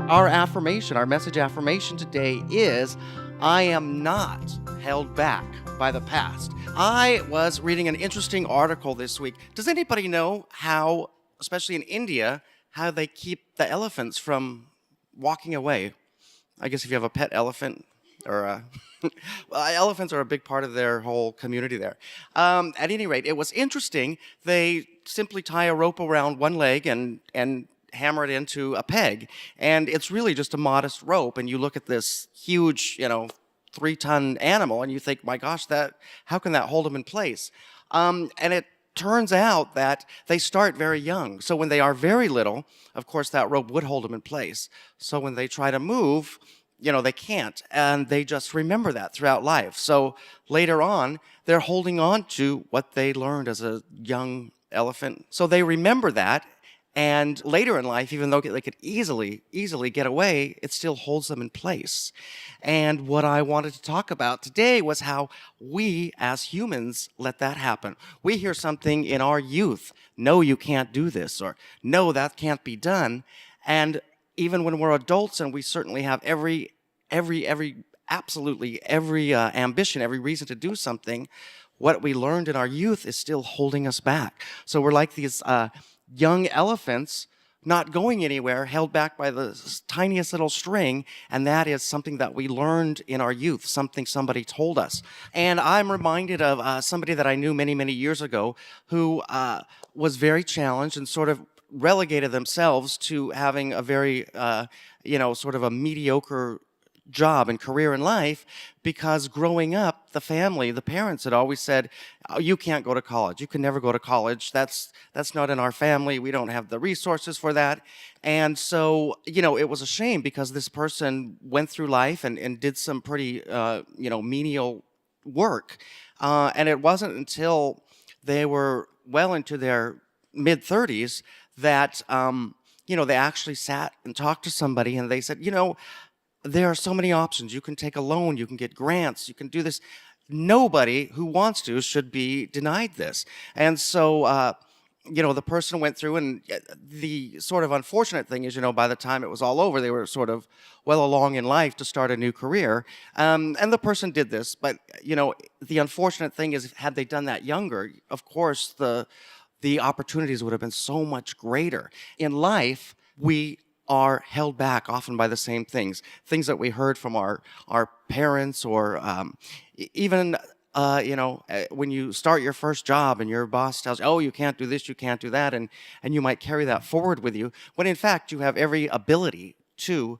Our message affirmation today is, I am not held back by the past. I was reading an interesting article this week. Does anybody know how, especially in India, how they keep the elephants from walking away? I guess if you have a pet elephant, or well, elephants are a big part of their whole community there. At any rate, it was interesting. They simply tie a rope around one leg and hammer it into a peg, and it's really just a modest rope. And you look at this huge, 3-ton animal, and you think, my gosh, how can that hold them in place? And it turns out that they start very young. So when they are very little, of course, that rope would hold them in place. So when they try to move, they can't, and they just remember that throughout life. So later on, they're holding on to what they learned as a young elephant. So they remember that, and later in life, even though they could easily get away, it still holds them in place. And what I wanted to talk about today was how we as humans let that happen. We hear something in our youth, no, you can't do this, or no, that can't be done. And even when we're adults, and we certainly have absolutely every ambition, every reason to do something, what we learned in our youth is still holding us back. So we're like these young elephants not going anywhere, held back by the tiniest little string, and that is something that we learned in our youth, something somebody told us. And I'm reminded of somebody that I knew many, many years ago who was very challenged and sort of relegated themselves to having a very, sort of a mediocre job and career in life, because growing up, the parents had always said, oh, you can't go to college. You can never go to college. That's not in our family. We don't have the resources for that. And so, it was a shame, because this person went through life and did some pretty, menial work. And it wasn't until they were well into their mid-30s that, they actually sat and talked to somebody, and they said, there are so many options. You can take a loan, you can get grants, you can do this. Nobody who wants to should be denied this. And so, the person went through, and the sort of unfortunate thing is, by the time it was all over, they were sort of well along in life to start a new career. And the person did this, but, the unfortunate thing is, had they done that younger, of course, the opportunities would have been so much greater. In life, we are held back often by the same things that we heard from our parents, or even, when you start your first job and your boss tells you, oh, you can't do this, you can't do that, and you might carry that forward with you, when in fact you have every ability to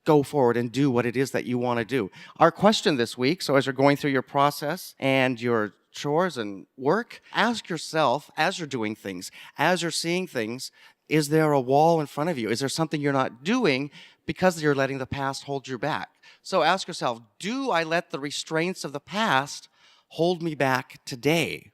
go forward and do what it is that you want to do. Our question this week, so as you're going through your process and your chores and work, ask yourself, as you're doing things, as you're seeing things, is there a wall in front of you? Is there something you're not doing because you're letting the past hold you back? So ask yourself, do I let the restraints of the past hold me back today?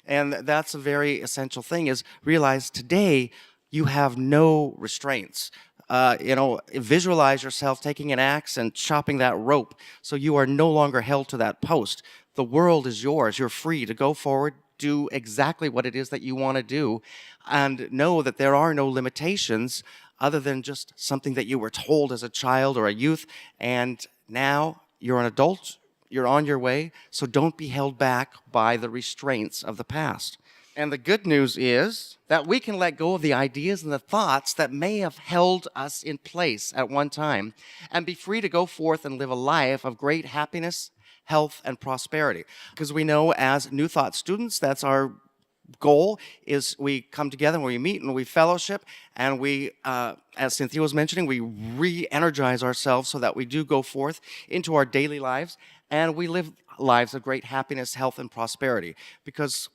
And that's a very essential thing, is realize today you have no restraints. Visualize yourself taking an axe and chopping that rope, so you are no longer held to that post. The world is yours. You're free to go forward, do exactly what it is that you want to do, and know that there are no limitations other than just something that you were told as a child or a youth, and now you're an adult, you're on your way, so don't be held back by the restraints of the past. And the good news is that we can let go of the ideas and the thoughts that may have held us in place at one time, and be free to go forth and live a life of great happiness, health, and prosperity. Because we know, as New Thought students, that's our goal, is we come together and we meet and we fellowship, and we, as Cynthia was mentioning, we re-energize ourselves so that we do go forth into our daily lives, and we live lives of great happiness, health, and prosperity. Because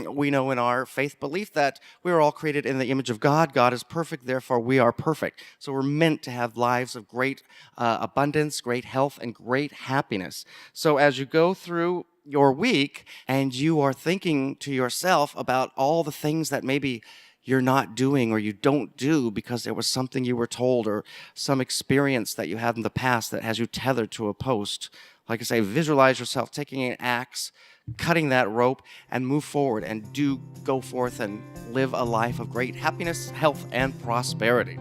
we know in our faith belief that we are all created in the image of God. God is perfect, therefore we are perfect. So we're meant to have lives of great abundance, great health, and great happiness. So as you go through your week and you are thinking to yourself about all the things that maybe you're not doing or you don't do because there was something you were told or some experience that you had in the past that has you tethered to a post, like I say, visualize yourself taking an axe, cutting that rope, and move forward, and do go forth and live a life of great happiness, health, and prosperity.